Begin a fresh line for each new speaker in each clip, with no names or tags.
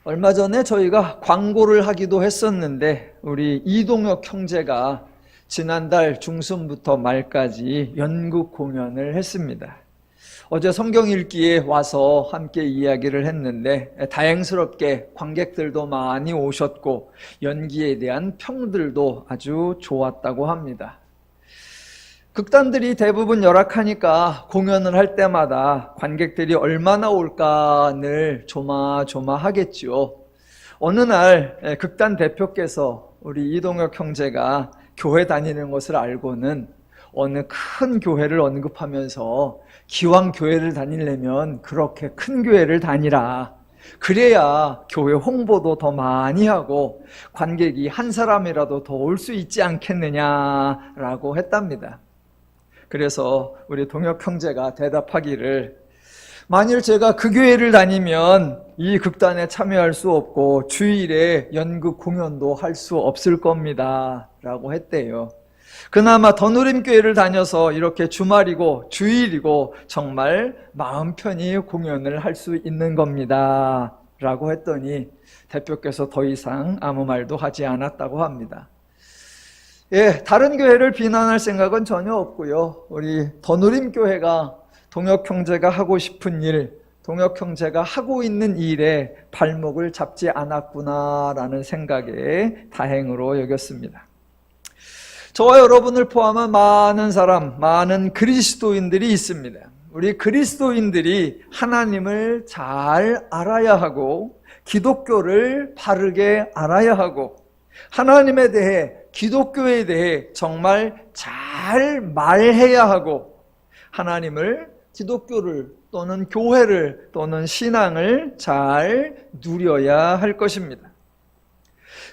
얼마 전에 저희가 광고를 하기도 했었는데 우리 이동혁 형제가 지난달 중순부터 말까지 연극 공연을 했습니다. 어제 성경 읽기에 와서 함께 이야기를 했는데 다행스럽게 관객들도 많이 오셨고 연기에 대한 평들도 아주 좋았다고 합니다. 극단들이 대부분 열악하니까 공연을 할 때마다 관객들이 얼마나 올까 늘 조마조마하겠죠. 어느 날 극단 대표께서 우리 이동혁 형제가 교회 다니는 것을 알고는 어느 큰 교회를 언급하면서 기왕 교회를 다니려면 그렇게 큰 교회를 다니라. 그래야 교회 홍보도 더 많이 하고 관객이 한 사람이라도 더 올 수 있지 않겠느냐라고 했답니다. 그래서 우리 동혁 형제가 대답하기를, 만일 제가 그 교회를 다니면 이 극단에 참여할 수 없고 주일에 연극 공연도 할 수 없을 겁니다 라고 했대요. 그나마 더누림교회를 다녀서 이렇게 주말이고 주일이고 정말 마음 편히 공연을 할 수 있는 겁니다 라고 했더니 대표께서 더 이상 아무 말도 하지 않았다고 합니다. 다른 교회를 비난할 생각은 전혀 없고요. 우리 더누림교회가 동혁 형제가 하고 싶은 일, 동혁 형제가 하고 있는 일에 발목을 잡지 않았구나라는 생각에 다행으로 여겼습니다. 저와 여러분을 포함한 많은 사람, 많은 그리스도인들이 있습니다. 우리 그리스도인들이 하나님을 잘 알아야 하고 기독교를 바르게 알아야 하고 하나님에 대해, 기독교에 대해 정말 잘 말해야 하고 하나님을, 기독교를 또는 교회를 또는 신앙을 잘 누려야 할 것입니다.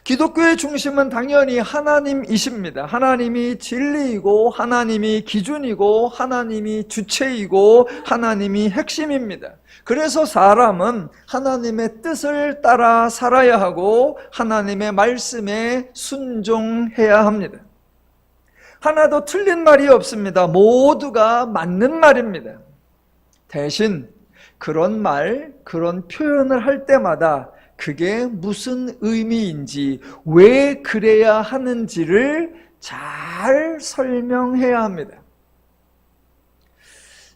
기독교의 중심은 당연히 하나님이십니다. 하나님이 진리이고 하나님이 기준이고 하나님이 주체이고 하나님이 핵심입니다. 그래서 사람은 하나님의 뜻을 따라 살아야 하고 하나님의 말씀에 순종해야 합니다. 하나도 틀린 말이 없습니다. 모두가 맞는 말입니다. 대신 그런 말, 그런 표현을 할 때마다 그게 무슨 의미인지, 왜 그래야 하는지를 잘 설명해야 합니다.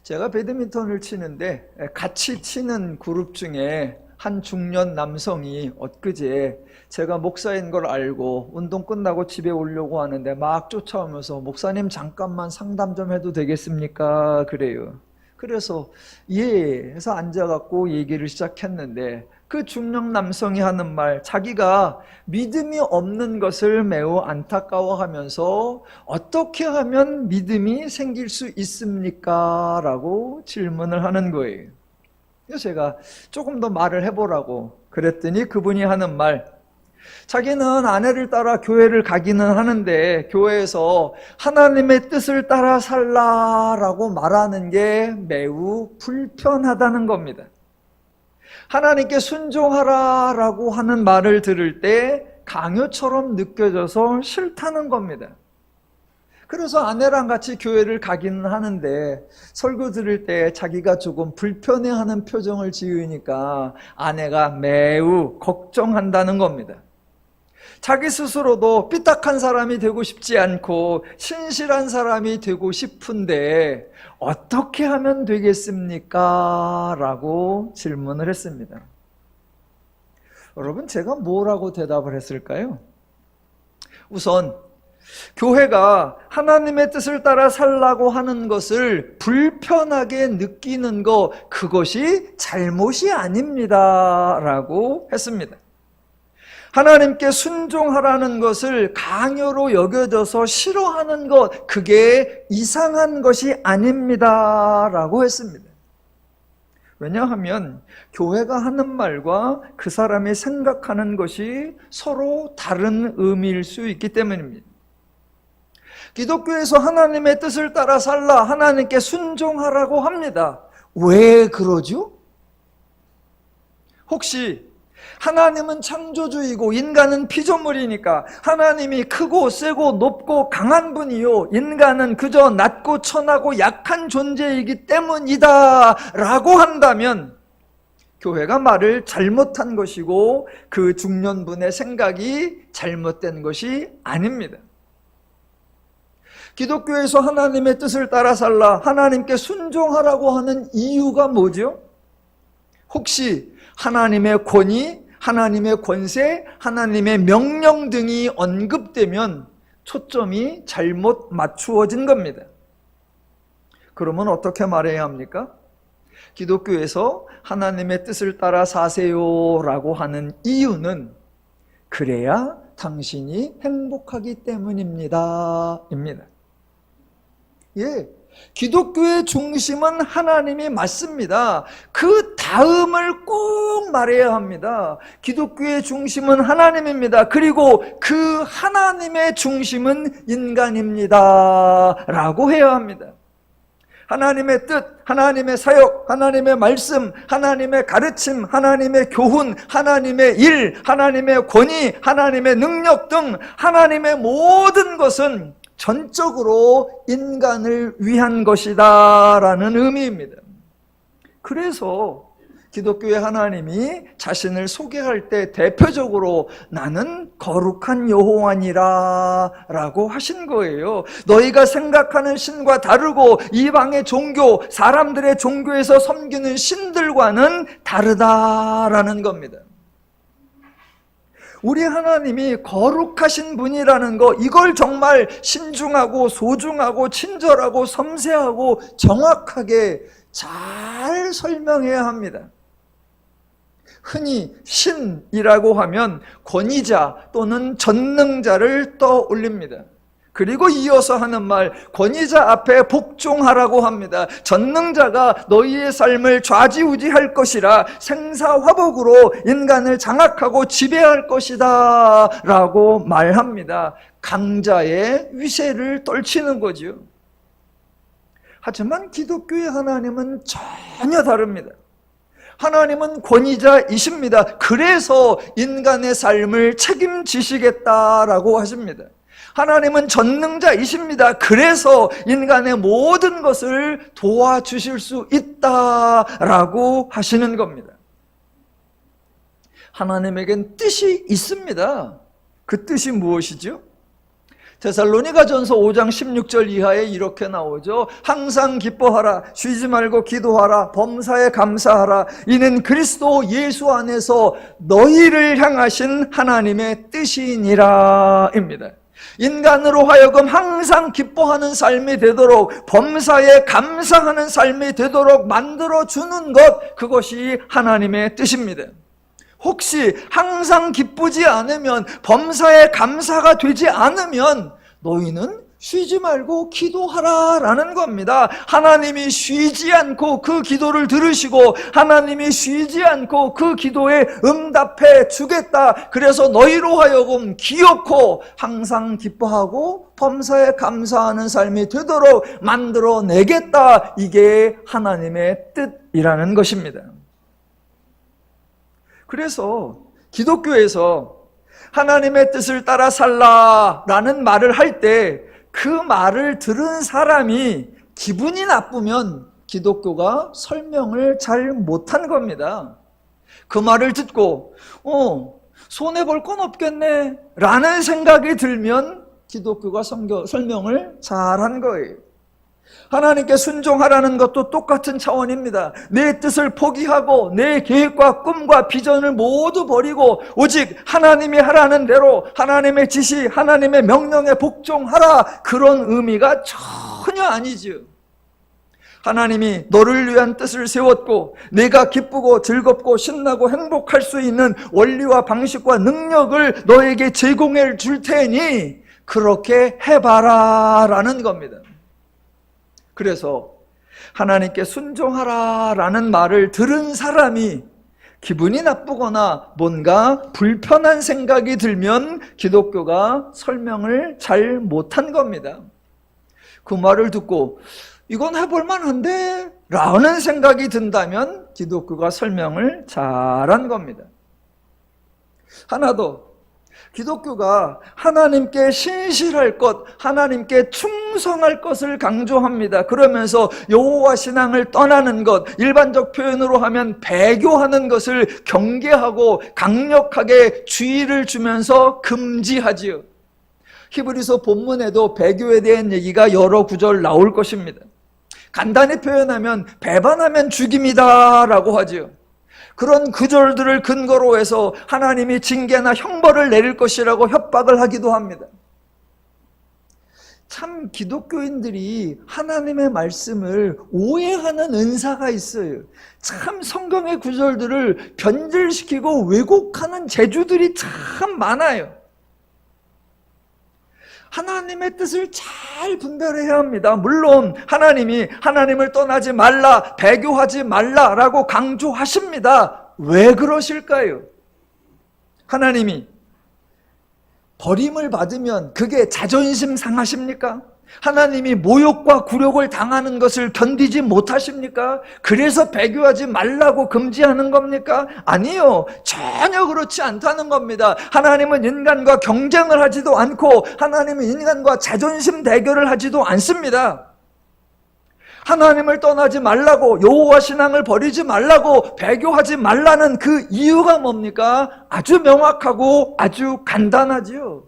제가 배드민턴을 치는데 같이 치는 그룹 중에 한 중년 남성이 엊그제 제가 목사인 걸 알고 운동 끝나고 집에 오려고 하는데 막 쫓아오면서, 목사님 잠깐만 상담 좀 해도 되겠습니까? 그래요. 그래서 예 해서 앉아갖고 얘기를 시작했는데 그 중년 남성이 하는 말, 자기가 믿음이 없는 것을 매우 안타까워하면서 어떻게 하면 믿음이 생길 수 있습니까? 라고 질문을 하는 거예요. 그래서 제가 조금 더 말을 해보라고 그랬더니 그분이 하는 말, 자기는 아내를 따라 교회를 가기는 하는데 교회에서 하나님의 뜻을 따라 살라라고 말하는 게 매우 불편하다는 겁니다. 하나님께 순종하라라고 하는 말을 들을 때 강요처럼 느껴져서 싫다는 겁니다. 그래서 아내랑 같이 교회를 가기는 하는데 설교 들을 때 자기가 조금 불편해하는 표정을 지으니까 아내가 매우 걱정한다는 겁니다. 자기 스스로도 삐딱한 사람이 되고 싶지 않고 신실한 사람이 되고 싶은데 어떻게 하면 되겠습니까? 라고 질문을 했습니다. 여러분, 제가 뭐라고 대답을 했을까요? 우선 교회가 하나님의 뜻을 따라 살라고 하는 것을 불편하게 느끼는 것, 그것이 잘못이 아닙니다 라고 했습니다. 하나님께 순종하라는 것을 강요로 여겨져서 싫어하는 것, 그게 이상한 것이 아닙니다 라고 했습니다. 왜냐하면 교회가 하는 말과 그 사람이 생각하는 것이 서로 다른 의미일 수 있기 때문입니다. 기독교에서 하나님의 뜻을 따라 살라, 하나님께 순종하라고 합니다. 왜 그러죠? 혹시 하나님은 창조주이고 인간은 피조물이니까 하나님이 크고 세고 높고 강한 분이요, 인간은 그저 낮고 천하고 약한 존재이기 때문이다 라고 한다면 교회가 말을 잘못한 것이고 그 중년분의 생각이 잘못된 것이 아닙니다. 기독교에서 하나님의 뜻을 따라 살라, 하나님께 순종하라고 하는 이유가 뭐죠? 혹시 하나님의 권위, 하나님의 권세, 하나님의 명령 등이 언급되면 초점이 잘못 맞추어진 겁니다. 그러면 어떻게 말해야 합니까? 기독교에서 하나님의 뜻을 따라 사세요라고 하는 이유는 그래야 당신이 행복하기 때문입니다. 입니다. 예, 기독교의 중심은 하나님이 맞습니다. 그 다음을 꼭 말해야 합니다. 기독교의 중심은 하나님입니다. 그리고 그 하나님의 중심은 인간입니다. 라고 해야 합니다. 하나님의 뜻, 하나님의 사역, 하나님의 말씀, 하나님의 가르침, 하나님의 교훈, 하나님의 일, 하나님의 권위, 하나님의 능력 등 하나님의 모든 것은 전적으로 인간을 위한 것이다 라는 의미입니다. 그래서 기독교의 하나님이 자신을 소개할 때 대표적으로 나는 거룩한 여호와니라 라고 하신 거예요. 너희가 생각하는 신과 다르고 이방의 종교, 사람들의 종교에서 섬기는 신들과는 다르다라는 겁니다. 우리 하나님이 거룩하신 분이라는 거, 이걸 정말 신중하고 소중하고 친절하고 섬세하고 정확하게 잘 설명해야 합니다. 흔히 신이라고 하면 권위자 또는 전능자를 떠올립니다. 그리고 이어서 하는 말, 권위자 앞에 복종하라고 합니다. 전능자가 너희의 삶을 좌지우지할 것이라 생사화복으로 인간을 장악하고 지배할 것이다 라고 말합니다. 강자의 위세를 떨치는 거죠. 하지만 기독교의 하나님은 전혀 다릅니다. 하나님은 권위자이십니다. 그래서 인간의 삶을 책임지시겠다라고 하십니다. 하나님은 전능자이십니다. 그래서 인간의 모든 것을 도와주실 수 있다라고 하시는 겁니다. 하나님에겐 뜻이 있습니다. 그 뜻이 무엇이죠? 데살로니가전서 5장 16절 이하에 이렇게 나오죠. 항상 기뻐하라, 쉬지 말고 기도하라, 범사에 감사하라. 이는 그리스도 예수 안에서 너희를 향하신 하나님의 뜻이니라 입니다. 인간으로 하여금 항상 기뻐하는 삶이 되도록, 범사에 감사하는 삶이 되도록 만들어주는 것, 그것이 하나님의 뜻입니다. 혹시 항상 기쁘지 않으면, 범사에 감사가 되지 않으면 너희는 쉬지 말고 기도하라 라는 겁니다. 하나님이 쉬지 않고 그 기도를 들으시고 하나님이 쉬지 않고 그 기도에 응답해 주겠다. 그래서 너희로 하여금 기어코 항상 기뻐하고 범사에 감사하는 삶이 되도록 만들어내겠다. 이게 하나님의 뜻이라는 것입니다. 그래서 기독교에서 하나님의 뜻을 따라 살라라는 말을 할 때 그 말을 들은 사람이 기분이 나쁘면 기독교가 설명을 잘 못한 겁니다. 그 말을 듣고 손해볼 건 없겠네 라는 생각이 들면 기독교가 설명을 잘한 거예요. 하나님께 순종하라는 것도 똑같은 차원입니다. 내 뜻을 포기하고 내 계획과 꿈과 비전을 모두 버리고 오직 하나님이 하라는 대로 하나님의 지시, 하나님의 명령에 복종하라, 그런 의미가 전혀 아니죠. 하나님이 너를 위한 뜻을 세웠고 내가 기쁘고 즐겁고 신나고 행복할 수 있는 원리와 방식과 능력을 너에게 제공해 줄 테니 그렇게 해봐라 라는 겁니다. 그래서 하나님께 순종하라 라는 말을 들은 사람이 기분이 나쁘거나 뭔가 불편한 생각이 들면 기독교가 설명을 잘 못한 겁니다. 그 말을 듣고 이건 해볼 만한데 라는 생각이 든다면 기독교가 설명을 잘한 겁니다. 하나 더, 기독교가 하나님께 신실할 것, 하나님께 충성할 것을 강조합니다. 그러면서 여호와 신앙을 떠나는 것, 일반적 표현으로 하면 배교하는 것을 경계하고 강력하게 주의를 주면서 금지하지요. 히브리서 본문에도 배교에 대한 얘기가 여러 구절 나올 것입니다. 간단히 표현하면 배반하면 죽임이다 라고 하지요. 그런 구절들을 근거로 해서 하나님이 징계나 형벌을 내릴 것이라고 협박을 하기도 합니다. 참 기독교인들이 하나님의 말씀을 오해하는 은사가 있어요. 참 성경의 구절들을 변질시키고 왜곡하는 재주들이 참 많아요. 하나님의 뜻을 잘 분별해야 합니다. 물론 하나님이 하나님을 떠나지 말라, 배교하지 말라라고 강조하십니다. 왜 그러실까요? 하나님이 버림을 받으면 그게 자존심 상하십니까? 하나님이 모욕과 굴욕을 당하는 것을 견디지 못하십니까? 그래서 배교하지 말라고 금지하는 겁니까? 아니요, 전혀 그렇지 않다는 겁니다. 하나님은 인간과 경쟁을 하지도 않고 하나님은 인간과 자존심 대결을 하지도 않습니다. 하나님을 떠나지 말라고, 여호와 신앙을 버리지 말라고, 배교하지 말라는 그 이유가 뭡니까? 아주 명확하고 아주 간단하지요.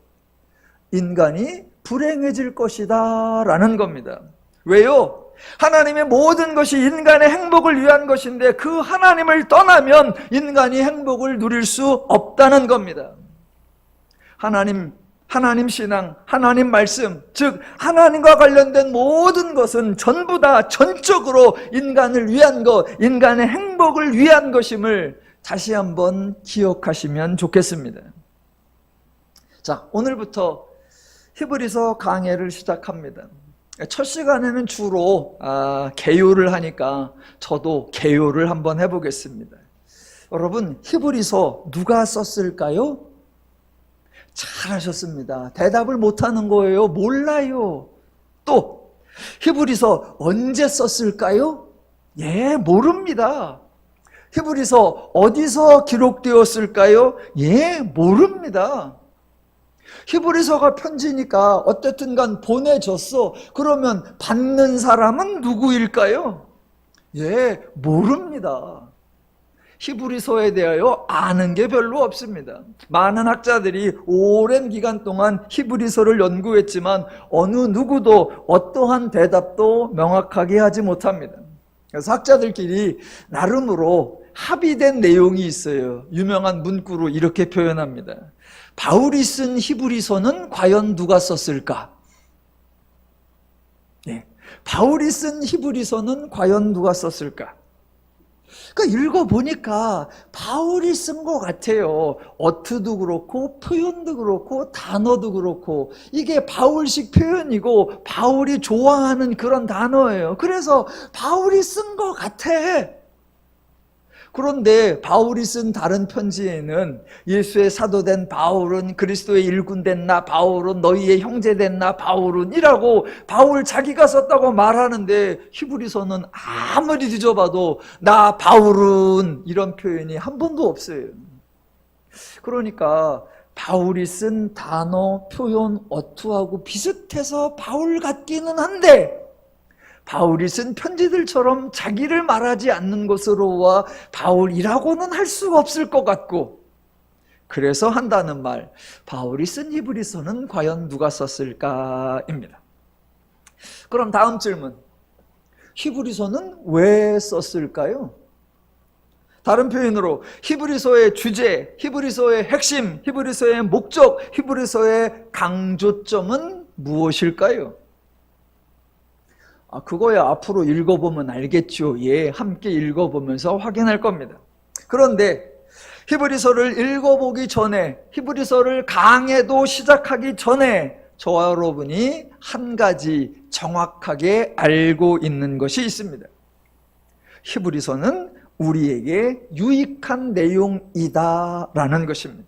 인간이 불행해질 것이다 라는 겁니다. 왜요? 하나님의 모든 것이 인간의 행복을 위한 것인데 그 하나님을 떠나면 인간이 행복을 누릴 수 없다는 겁니다. 하나님 신앙, 하나님 말씀, 즉 하나님과 관련된 모든 것은 전부 다 전적으로 인간을 위한 것, 인간의 행복을 위한 것임을 다시 한번 기억하시면 좋겠습니다. 자, 오늘부터 히브리서 강해를 시작합니다. 첫 시간에는 주로 개요를 하니까 저도 개요를 한번 해보겠습니다. 여러분, 히브리서 누가 썼을까요? 잘하셨습니다. 대답을 못하는 거예요. 몰라요. 또 히브리서 언제 썼을까요? 예, 모릅니다. 히브리서 어디서 기록되었을까요? 예, 모릅니다. 히브리서가 편지니까 어쨌든 간 보내줬어. 그러면 받는 사람은 누구일까요? 예, 모릅니다. 히브리서에 대하여 아는 게 별로 없습니다. 많은 학자들이 오랜 기간 동안 히브리서를 연구했지만 어느 누구도 어떠한 대답도 명확하게 하지 못합니다. 그래서 학자들끼리 나름으로 합의된 내용이 있어요. 유명한 문구로 이렇게 표현합니다. 바울이 쓴 히브리서는 과연 누가 썼을까? 네. 바울이 쓴 히브리서는 과연 누가 썼을까? 그러니까 읽어보니까 바울이 쓴 것 같아요. 어투도 그렇고 표현도 그렇고 단어도 그렇고 이게 바울식 표현이고 바울이 좋아하는 그런 단어예요. 그래서 바울이 쓴 것 같아. 그런데 바울이 쓴 다른 편지에는 예수의 사도된 바울은 그리스도의 일꾼 됐나, 바울은 너희의 형제 됐나, 바울은 이라고 바울 자기가 썼다고 말하는데 히브리서는 아무리 뒤져봐도 나 바울은 이런 표현이 한 번도 없어요. 그러니까 바울이 쓴 단어, 표현, 어투하고 비슷해서 바울 같기는 한데 바울이 쓴 편지들처럼 자기를 말하지 않는 것으로와 바울이라고는 할 수가 없을 것 같고, 그래서 한다는 말, 바울이 쓴 히브리서는 과연 누가 썼을까입니다. 그럼 다음 질문, 히브리서는 왜 썼을까요? 다른 표현으로 히브리서의 주제, 히브리서의 핵심, 히브리서의 목적, 히브리서의 강조점은 무엇일까요? 그거야 앞으로 읽어보면 알겠죠. 예, 함께 읽어보면서 확인할 겁니다. 그런데 히브리서를 읽어보기 전에, 히브리서를 강해도 시작하기 전에 저와 여러분이 한 가지 정확하게 알고 있는 것이 있습니다. 히브리서는 우리에게 유익한 내용이다라는 것입니다.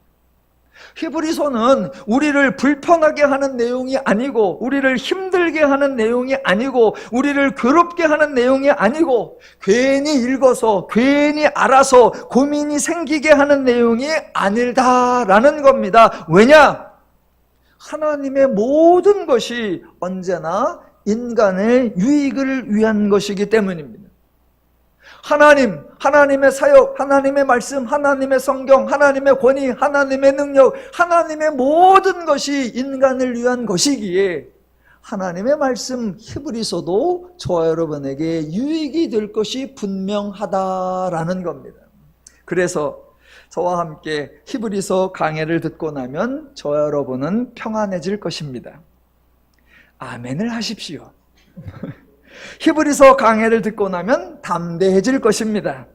히브리서는 우리를 불편하게 하는 내용이 아니고, 우리를 힘들게 하는 내용이 아니고, 우리를 괴롭게 하는 내용이 아니고, 괜히 읽어서 괜히 알아서 고민이 생기게 하는 내용이 아니다라는 겁니다. 왜냐? 하나님의 모든 것이 언제나 인간의 유익을 위한 것이기 때문입니다. 하나님의 사역, 하나님의 말씀, 하나님의 성경, 하나님의 권위, 하나님의 능력, 하나님의 모든 것이 인간을 위한 것이기에 하나님의 말씀 히브리서도 저와 여러분에게 유익이 될 것이 분명하다라는 겁니다. 그래서 저와 함께 히브리서 강해를 듣고 나면 저와 여러분은 평안해질 것입니다. 아멘을 하십시오. 히브리서 강해를 듣고 나면 담대해질 것입니다.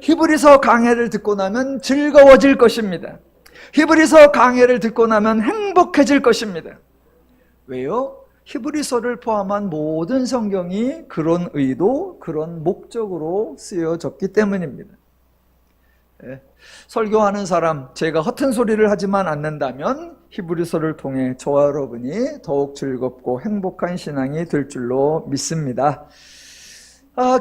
히브리서 강해를 듣고 나면 즐거워질 것입니다. 히브리서 강해를 듣고 나면 행복해질 것입니다. 왜요? 히브리서를 포함한 모든 성경이 그런 의도, 그런 목적으로 쓰여졌기 때문입니다. 설교하는 사람, 제가 허튼 소리를 하지만 않는다면 히브리서를 통해 저와 여러분이 더욱 즐겁고 행복한 신앙이 될 줄로 믿습니다.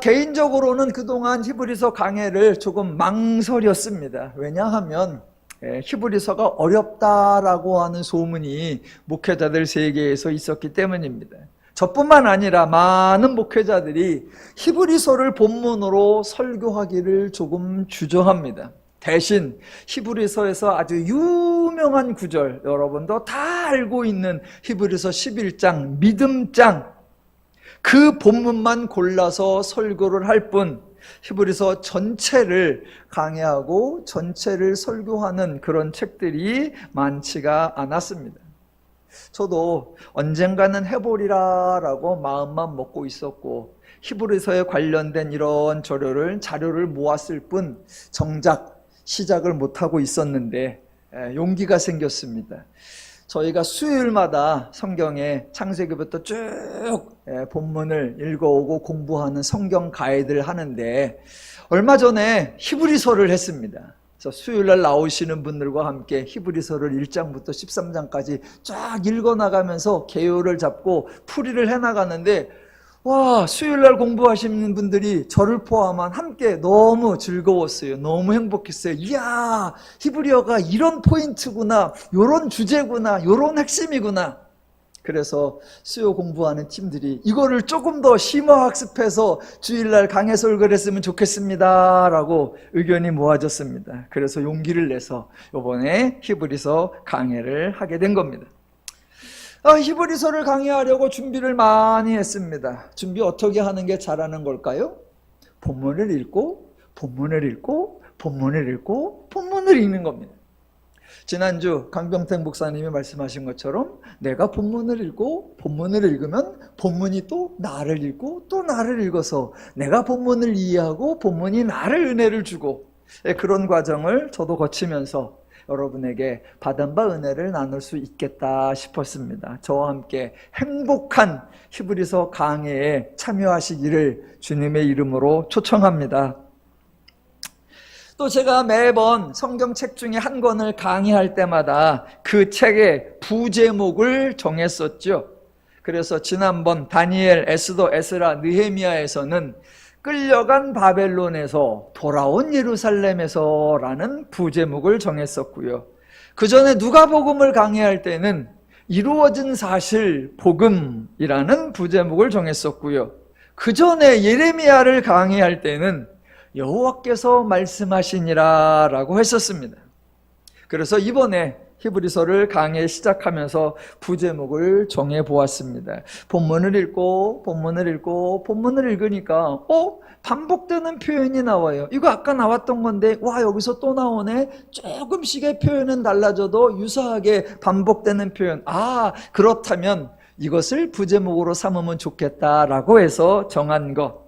개인적으로는 그동안 히브리서 강해를 조금 망설였습니다. 왜냐하면 히브리서가 어렵다라고 하는 소문이 목회자들 세계에서 있었기 때문입니다. 저뿐만 아니라 많은 목회자들이 히브리서를 본문으로 설교하기를 조금 주저합니다. 대신 히브리서에서 아주 유명한 구절, 여러분도 다 알고 있는 히브리서 11장 믿음장, 그 본문만 골라서 설교를 할 뿐 히브리서 전체를 강해하고 전체를 설교하는 그런 책들이 많지가 않았습니다. 저도 언젠가는 해보리라라고 마음만 먹고 있었고 히브리서에 관련된 이런 자료를 모았을 뿐 정작 시작을 못하고 있었는데 용기가 생겼습니다. 저희가 수요일마다 성경의 창세기부터 쭉 본문을 읽어오고 공부하는 성경 가이드를 하는데 얼마 전에 히브리서를 했습니다. 수요일날 나오시는 분들과 함께 히브리서를 1장부터 13장까지 쫙 읽어나가면서 개요를 잡고 풀이를 해나가는데 와, 수요일날 공부하시는 분들이 저를 포함한 함께 너무 즐거웠어요. 너무 행복했어요. 이야, 히브리어가 이런 포인트구나, 이런 주제구나, 이런 핵심이구나. 그래서 수요 공부하는 팀들이 이거를 조금 더 심화학습해서 주일날 강해 설교를 했으면 좋겠습니다 라고 의견이 모아졌습니다. 그래서 용기를 내서 이번에 히브리서 강해를 하게 된 겁니다. 히브리서를 강의하려고 준비를 많이 했습니다. 준비 어떻게 하는 게 잘하는 걸까요? 본문을 읽고 본문을 읽고 본문을 읽고 본문을 읽는 겁니다. 지난주 강병택 목사님이 말씀하신 것처럼 내가 본문을 읽고 본문을 읽으면 본문이 또 나를 읽고 또 나를 읽어서 내가 본문을 이해하고 본문이 나를 은혜를 주고 그런 과정을 저도 거치면서 여러분에게 받은 바 은혜를 나눌 수 있겠다 싶었습니다. 저와 함께 행복한 히브리서 강해에 참여하시기를 주님의 이름으로 초청합니다. 또 제가 매번 성경책 중에 한 권을 강의할 때마다 그 책의 부제목을 정했었죠. 그래서 지난번 다니엘, 에스더, 에스라, 느헤미야에서는 끌려간 바벨론에서 돌아온 예루살렘에서 라는 부제목을 정했었고요. 그 전에 누가복음을 강의할 때는 이루어진 사실 복음이라는 부제목을 정했었고요. 그 전에 예레미야를 강의할 때는 여호와께서 말씀하시니라 라고 했었습니다. 그래서 이번에 히브리서를 강의 시작하면서 부제목을 정해보았습니다. 본문을 읽고 본문을 읽고 본문을 읽으니까 반복되는 표현이 나와요. 이거 아까 나왔던 건데 와 여기서 또 나오네. 조금씩의 표현은 달라져도 유사하게 반복되는 표현. 그렇다면 이것을 부제목으로 삼으면 좋겠다라고 해서 정한 것.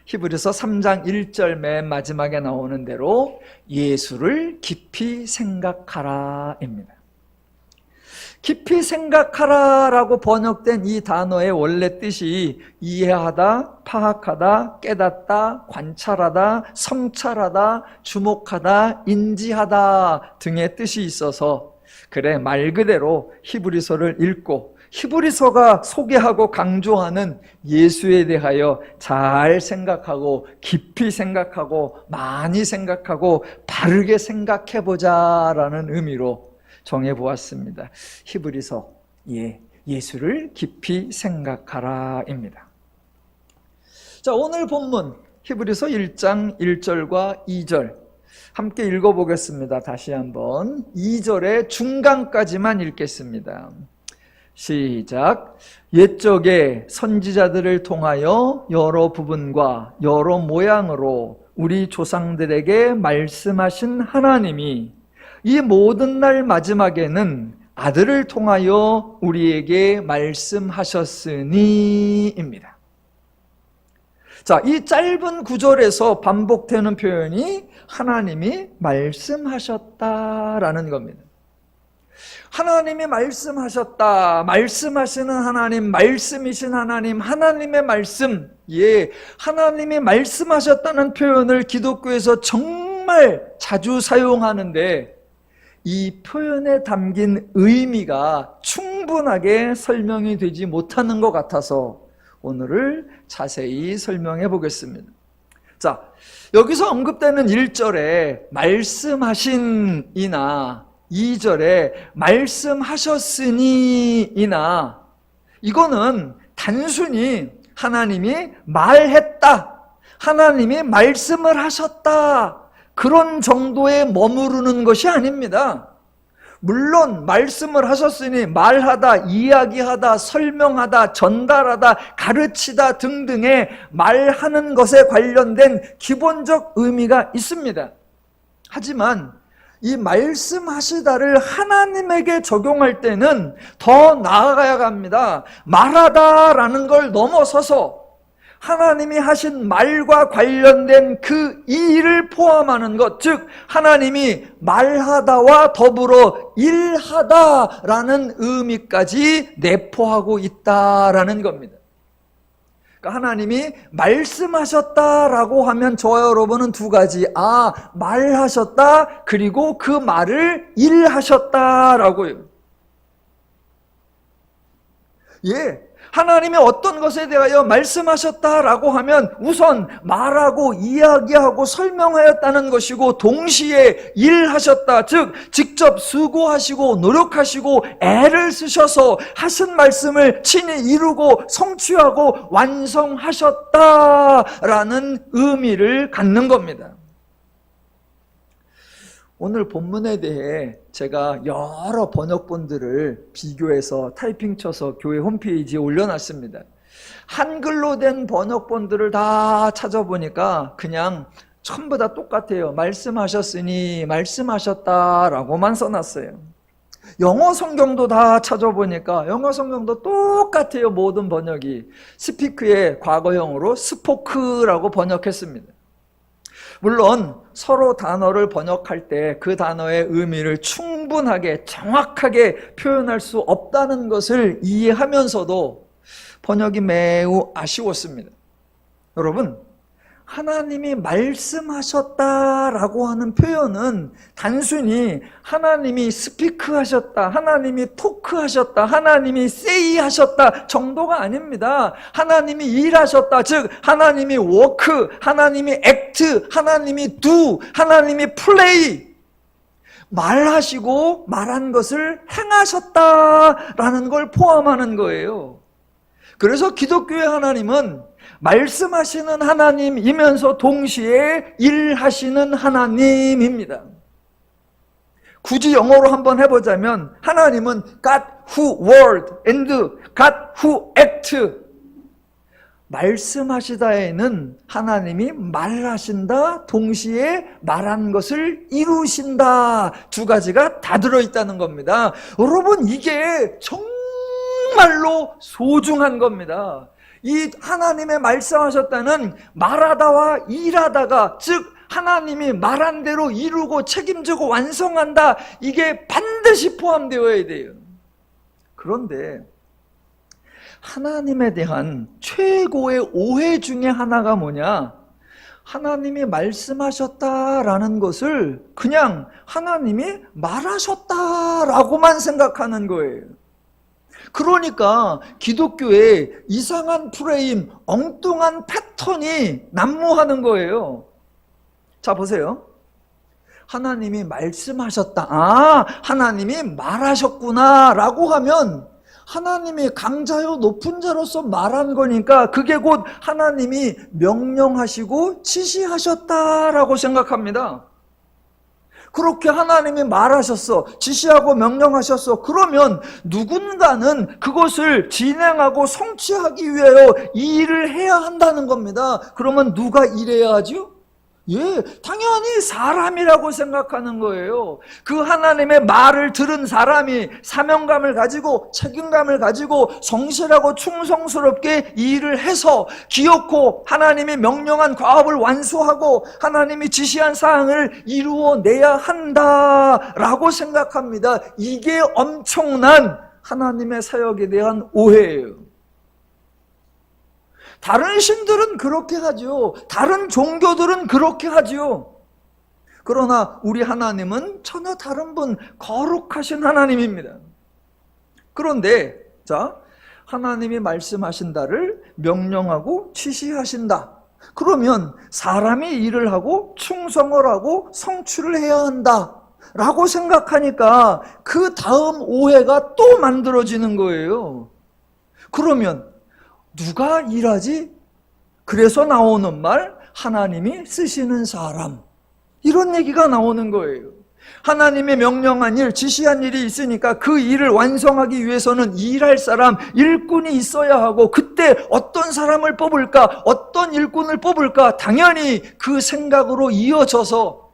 히브리서 3장 1절 맨 마지막에 나오는 대로 예수를 깊이 생각하라입니다. 깊이 생각하라라고 번역된 이 단어의 원래 뜻이 이해하다, 파악하다, 깨닫다, 관찰하다, 성찰하다, 주목하다, 인지하다 등의 뜻이 있어서 그래, 말 그대로 히브리서를 읽고 히브리서가 소개하고 강조하는 예수에 대하여 잘 생각하고 깊이 생각하고 많이 생각하고 바르게 생각해보자라는 의미로 정해보았습니다. 히브리서, 예수를 깊이 생각하라입니다. 자, 오늘 본문 히브리서 1장 1절과 2절 함께 읽어보겠습니다. 다시 한번 2절의 중간까지만 읽겠습니다. 시작. 옛적에 선지자들을 통하여 여러 부분과 여러 모양으로 우리 조상들에게 말씀하신 하나님이 이 모든 날 마지막에는 아들을 통하여 우리에게 말씀하셨으니입니다. 자, 이 짧은 구절에서 반복되는 표현이 하나님이 말씀하셨다라는 겁니다. 하나님이 말씀하셨다, 말씀하시는 하나님, 말씀이신 하나님, 하나님의 말씀, 하나님이 말씀하셨다는 표현을 기독교에서 정말 자주 사용하는데 이 표현에 담긴 의미가 충분하게 설명이 되지 못하는 것 같아서 오늘을 자세히 설명해 보겠습니다. 자, 여기서 언급되는 1절에 말씀하신이나 2절에 말씀하셨으니이나 이거는 단순히 하나님이 말했다, 하나님이 말씀을 하셨다 그런 정도에 머무르는 것이 아닙니다. 물론 말씀을 하셨으니 말하다, 이야기하다, 설명하다, 전달하다, 가르치다 등등의 말하는 것에 관련된 기본적 의미가 있습니다. 하지만 이 말씀하시다를 하나님에게 적용할 때는 더 나아가야 합니다. 말하다라는 걸 넘어서서 하나님이 하신 말과 관련된 그 일을 포함하는 것, 즉 하나님이 말하다와 더불어 일하다라는 의미까지 내포하고 있다라는 겁니다. 그러니까 하나님이 말씀하셨다라고 하면 저와 여러분은 두 가지, 말하셨다, 그리고 그 말을 일하셨다라고요. 하나님이 어떤 것에 대하여 말씀하셨다라고 하면 우선 말하고 이야기하고 설명하였다는 것이고 동시에 일하셨다, 즉 직접 수고하시고 노력하시고 애를 쓰셔서 하신 말씀을 친히 이루고 성취하고 완성하셨다라는 의미를 갖는 겁니다. 오늘 본문에 대해 제가 여러 번역본들을 비교해서 타이핑 쳐서 교회 홈페이지에 올려놨습니다. 한글로 된 번역본들을 다 찾아보니까 그냥 전부 다 똑같아요. 말씀하셨으니, 말씀하셨다라고만 써놨어요. 영어 성경도 다 찾아보니까 영어 성경도 똑같아요. 모든 번역이 스피크의 과거형으로 스포크라고 번역했습니다. 물론 서로 단어를 번역할 때 그 단어의 의미를 충분하게 정확하게 표현할 수 없다는 것을 이해하면서도 번역이 매우 아쉬웠습니다. 여러분, 하나님이 말씀하셨다라고 하는 표현은 단순히 하나님이 스피크하셨다, 하나님이 토크하셨다, 하나님이 세이하셨다 정도가 아닙니다. 하나님이 일하셨다, 즉 하나님이 워크, 하나님이 액트, 하나님이 두, 하나님이 플레이, 말하시고 말한 것을 행하셨다라는 걸 포함하는 거예요. 그래서 기독교의 하나님은 말씀하시는 하나님이면서 동시에 일하시는 하나님입니다. 굳이 영어로 한번 해보자면 하나님은 God who word and God who act. 말씀하시다에는 하나님이 말하신다, 동시에 말한 것을 이루신다, 두 가지가 다 들어있다는 겁니다. 여러분, 이게 정말로 소중한 겁니다. 이 하나님의 말씀하셨다는 말하다와 일하다가, 즉 하나님이 말한 대로 이루고 책임지고 완성한다, 이게 반드시 포함되어야 돼요. 그런데 하나님에 대한 최고의 오해 중에 하나가 뭐냐? 하나님이 말씀하셨다라는 것을 그냥 하나님이 말하셨다라고만 생각하는 거예요. 그러니까 기독교의 이상한 프레임, 엉뚱한 패턴이 난무하는 거예요. 자, 보세요. 하나님이 말씀하셨다. 아, 하나님이 말하셨구나 라고 하면 하나님이 강자요 높은 자로서 말한 거니까 그게 곧 하나님이 명령하시고 지시하셨다라고 생각합니다. 그렇게 하나님이 말하셨어, 지시하고 명령하셨어. 그러면 누군가는 그것을 진행하고 성취하기 위하여 이 일을 해야 한다는 겁니다. 그러면 누가 일해야 하죠? 예, 당연히 사람이라고 생각하는 거예요. 그 하나님의 말을 들은 사람이 사명감을 가지고 책임감을 가지고 성실하고 충성스럽게 이 일을 해서 기어코 하나님이 명령한 과업을 완수하고 하나님이 지시한 사항을 이루어내야 한다라고 생각합니다. 이게 엄청난 하나님의 사역에 대한 오해예요. 다른 신들은 그렇게 하죠. 다른 종교들은 그렇게 하죠. 그러나 우리 하나님은 전혀 다른 분, 거룩하신 하나님입니다. 그런데 자, 하나님이 말씀하신다를 명령하고 지시하신다. 그러면 사람이 일을 하고 충성을 하고 성취를 해야 한다 라고 생각하니까 그 다음 오해가 또 만들어지는 거예요. 그러면 누가 일하지? 그래서 나오는 말, 하나님이 쓰시는 사람, 이런 얘기가 나오는 거예요. 하나님의 명령한 일, 지시한 일이 있으니까 그 일을 완성하기 위해서는 일할 사람, 일꾼이 있어야 하고, 그때 어떤 사람을 뽑을까, 어떤 일꾼을 뽑을까, 당연히 그 생각으로 이어져서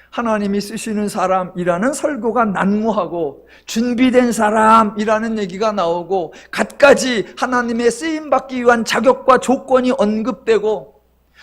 하나님이 쓰시는 사람이라는 설교가 난무하고, 준비된 사람이라는 얘기가 나오고, 갖가지 하나님의 쓰임받기 위한 자격과 조건이 언급되고,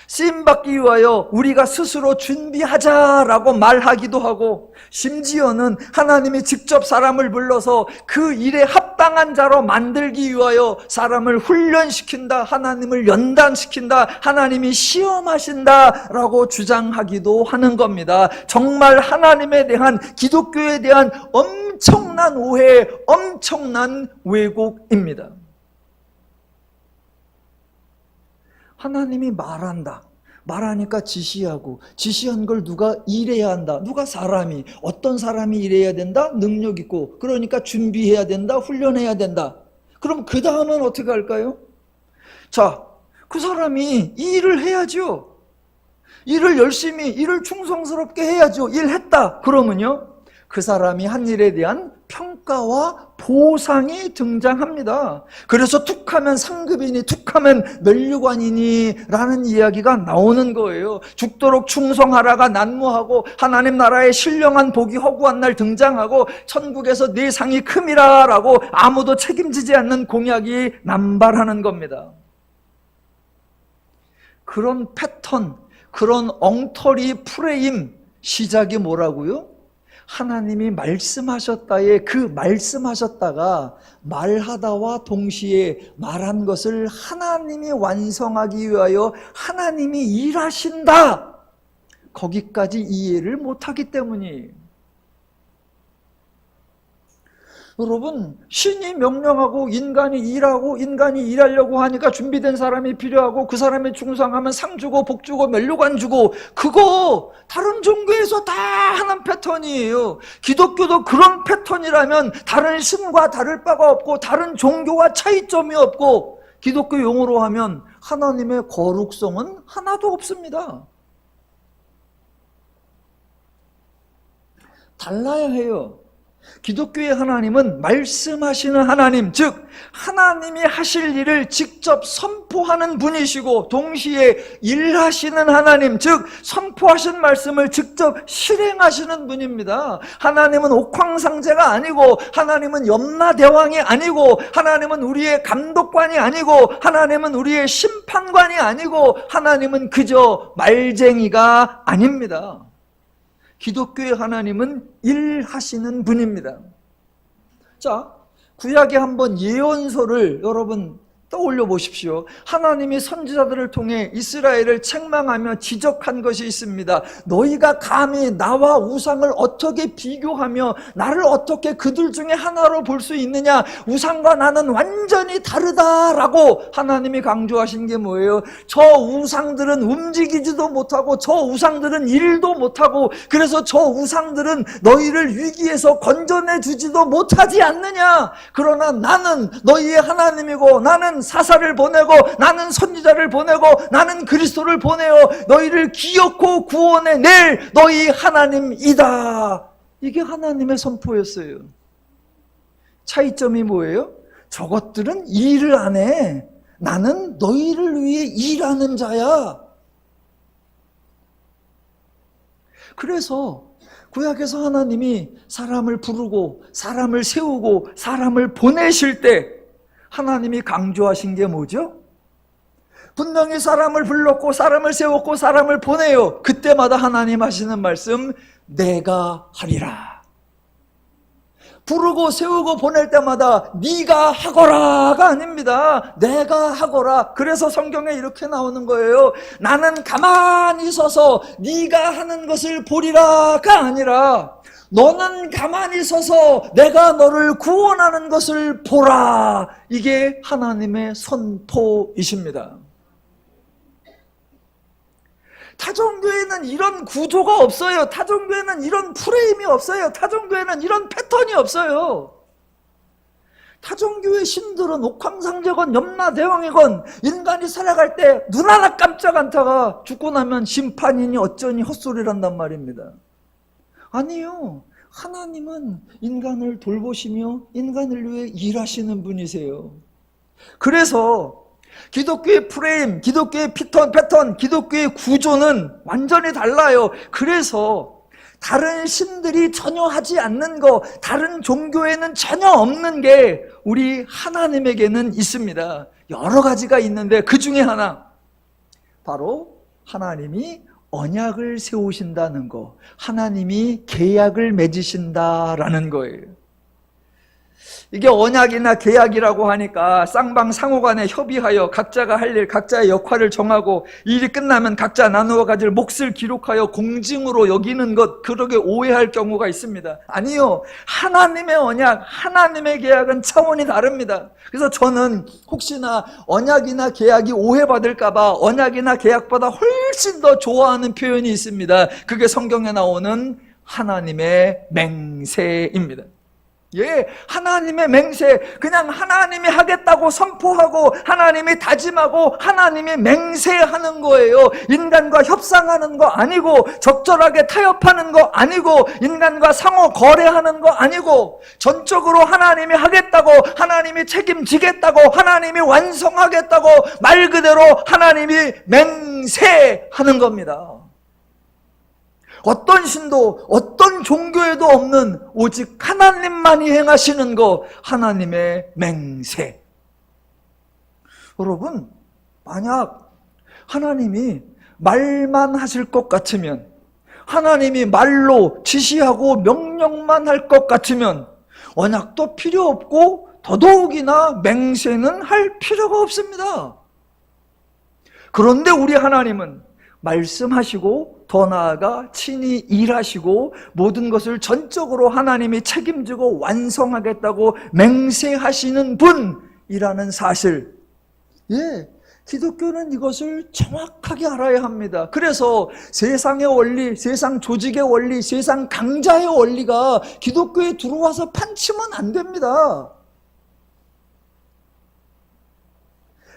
쓰임받기 위하여 우리가 스스로 준비하자라고 말하기도 하고, 심지어는 하나님이 직접 사람을 불러서 그 일에 합당한 자로 만들기 위하여 사람을 훈련시킨다, 하나님을 연단시킨다, 하나님이 시험하신다라고 주장하기도 하는 겁니다. 정말 하나님에 대한, 기독교에 대한 엄청난 오해, 엄청난 왜곡입니다. 하나님이 말한다. 말하니까 지시하고, 지시한 걸 누가 일해야 한다. 누가 사람이, 어떤 사람이 일해야 된다? 능력 있고, 그러니까 준비해야 된다. 훈련해야 된다. 그럼 그 다음은 어떻게 할까요? 자, 그 사람이 이 일을 해야죠. 일을 열심히, 일을 충성스럽게 해야죠. 일했다. 그러면요, 그 사람이 한 일에 대한 평가와 보상이 등장합니다. 그래서 툭하면 상급이니 툭하면 면류관이니 라는 이야기가 나오는 거예요. 죽도록 충성하라가 난무하고, 하나님 나라의 신령한 복이 허구한 날 등장하고, 천국에서 네 상이 큼이라 라고 아무도 책임지지 않는 공약이 남발하는 겁니다. 그런 패턴, 그런 엉터리 프레임, 시작이 뭐라고요? 하나님이 말씀하셨다에 그 말씀하셨다가 말하다와 동시에 말한 것을 하나님이 완성하기 위하여 하나님이 일하신다, 거기까지 이해를 못하기 때문이에요. 여러분, 신이 명령하고 인간이 일하고, 인간이 일하려고 하니까 준비된 사람이 필요하고, 그 사람이 충성하면 상 주고 복 주고 면류관 주고, 그거 다른 종교에서 다 하는 패턴이에요. 기독교도 그런 패턴이라면 다른 신과 다를 바가 없고, 다른 종교와 차이점이 없고, 기독교 용어로 하면 하나님의 거룩성은 하나도 없습니다. 달라야 해요. 기독교의 하나님은 말씀하시는 하나님, 즉 하나님이 하실 일을 직접 선포하는 분이시고, 동시에 일하시는 하나님, 즉 선포하신 말씀을 직접 실행하시는 분입니다. 하나님은 옥황상제가 아니고, 하나님은 염라대왕이 아니고, 하나님은 우리의 감독관이 아니고, 하나님은 우리의 심판관이 아니고, 하나님은 그저 말쟁이가 아닙니다. 기독교의 하나님은 일하시는 분입니다. 자, 구약에 한번 예언서를 여러분 떠올려 보십시오. 하나님이 선지자들을 통해 이스라엘을 책망하며 지적한 것이 있습니다. 너희가 감히 나와 우상을 어떻게 비교하며 나를 어떻게 그들 중에 하나로 볼 수 있느냐? 우상과 나는 완전히 다르다라고 하나님이 강조하신 게 뭐예요? 저 우상들은 움직이지도 못하고 저 우상들은 일도 못하고 그래서 저 우상들은 너희를 위기에서 건져내 주지도 못하지 않느냐? 그러나 나는 너희의 하나님이고 나는 사사를 보내고 나는 선지자를 보내고 나는 그리스도를 보내어 너희를 기어코 구원해 낼 너희 하나님이다. 이게 하나님의 선포였어요. 차이점이 뭐예요? 저것들은 일을 안 해. 나는 너희를 위해 일하는 자야. 그래서 구약에서 하나님이 사람을 부르고 사람을 세우고 사람을 보내실 때 하나님이 강조하신 게 뭐죠? 분명히 사람을 불렀고 사람을 세웠고 사람을 보내요. 그때마다 하나님 하시는 말씀, 내가 하리라. 부르고 세우고 보낼 때마다 네가 하거라가 아닙니다. 내가 하거라. 그래서 성경에 이렇게 나오는 거예요. 나는 가만히 서서 네가 하는 것을 보리라가 아니라 너는 가만히 서서 내가 너를 구원하는 것을 보라. 이게 하나님의 선포이십니다. 타종교회는 이런 구조가 없어요. 타종교회는 이런 프레임이 없어요. 타종교회는 이런 패턴이 없어요. 타종교회 신들은 옥황상제건 염라대왕이건 인간이 살아갈 때 눈 하나 깜짝 않다가 죽고 나면 심판이니 어쩌니 헛소리란단 말입니다. 아니요. 하나님은 인간을 돌보시며 인간을 위해 일하시는 분이세요. 그래서 기독교의 프레임, 기독교의 패턴, 기독교의 구조는 완전히 달라요. 그래서 다른 신들이 전혀 하지 않는 거, 다른 종교에는 전혀 없는 게 우리 하나님에게는 있습니다. 여러 가지가 있는데 그 중에 하나, 바로 하나님이 언약을 세우신다는 거, 하나님이 계약을 맺으신다라는 거예요. 이게 언약이나 계약이라고 하니까 쌍방상호간에 협의하여 각자가 할 일, 각자의 역할을 정하고 일이 끝나면 각자 나누어 가질 몫을 기록하여 공증으로 여기는 것, 그렇게 오해할 경우가 있습니다. 아니요. 하나님의 언약, 하나님의 계약은 차원이 다릅니다. 그래서 저는 혹시나 언약이나 계약이 오해받을까 봐 언약이나 계약보다 훨씬 더 좋아하는 표현이 있습니다. 그게 성경에 나오는 하나님의 맹세입니다. 예, 하나님의 맹세, 그냥 하나님이 하겠다고 선포하고 하나님이 다짐하고 하나님이 맹세하는 거예요. 인간과 협상하는 거 아니고 적절하게 타협하는 거 아니고 인간과 상호 거래하는 거 아니고 전적으로 하나님이 하겠다고, 하나님이 책임지겠다고, 하나님이 완성하겠다고 말 그대로 하나님이 맹세하는 겁니다. 어떤 신도 어떤 종교에도 없는 오직 하나님만이 행하시는 거, 하나님의 맹세. 여러분, 만약 하나님이 말만 하실 것 같으면, 하나님이 말로 지시하고 명령만 할 것 같으면 언약도 필요 없고 더더욱이나 맹세는 할 필요가 없습니다. 그런데 우리 하나님은 말씀하시고 더 나아가 친히 일하시고 모든 것을 전적으로 하나님이 책임지고 완성하겠다고 맹세하시는 분이라는 사실, 예, 기독교는 이것을 정확하게 알아야 합니다. 그래서 세상의 원리, 세상 조직의 원리, 세상 강자의 원리가 기독교에 들어와서 판치면 안 됩니다.